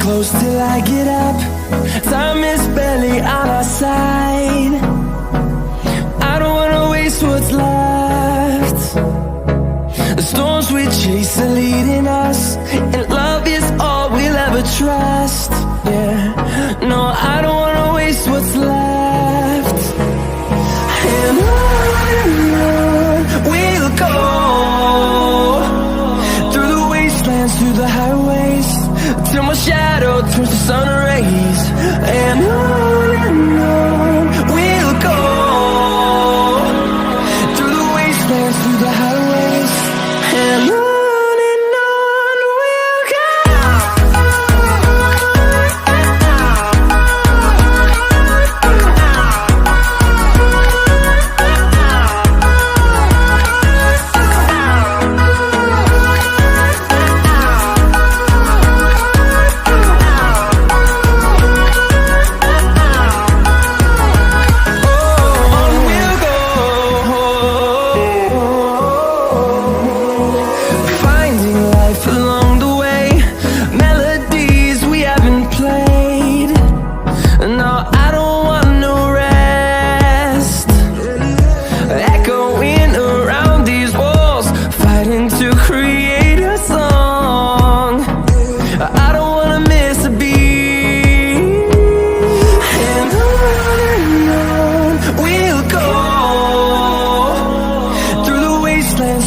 close till I get up. Time is barely on our side. I don't wanna waste what's left. The storms we chase are leading us, and love is all we'll ever trust. Yeah, no, I don't wanna waste what's left. And on we'll go, through the wastelands, through the highways, till my shadow turns to sun rays. And on we'll go, through the wastelands, through the highways, and on we'll go.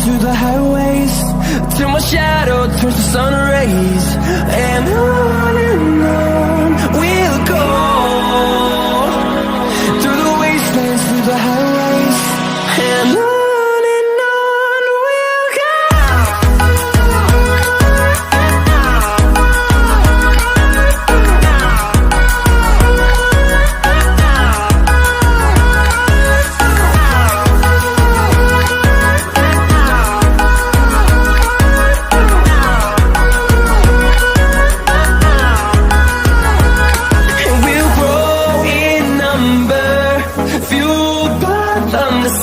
Through the highways, till my shadow turns to sun rays. And on we'll go, through the wastelands, through the highways, and on we'll go.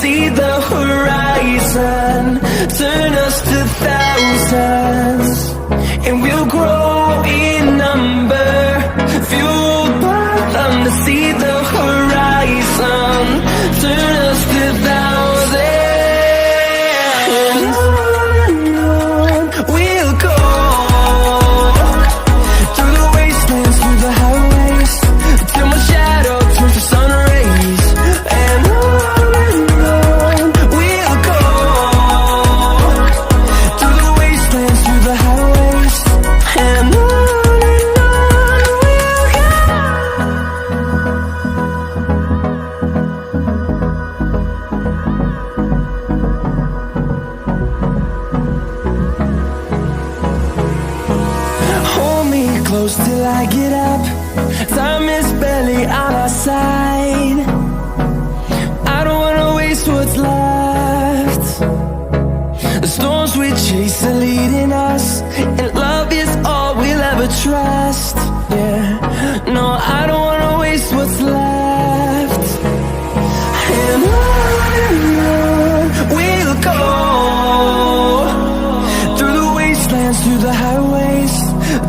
See the horizon, turn us to thousands, and we'll grow in number, fueled by them to see the horizon, turn us to thousands. And on we'll go, through the wastelands, through the highways, till my shadow turns to sun rays. And close till I get up. Time is barely on our side. I don't wanna waste what's left. The storms we chase are leading us, and love is all we'll ever trust. Yeah, no, I don't wanna waste what's left. And on we'll go, through the wastelands, through the highways,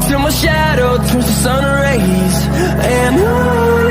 till my shadow turns to sun rays. And on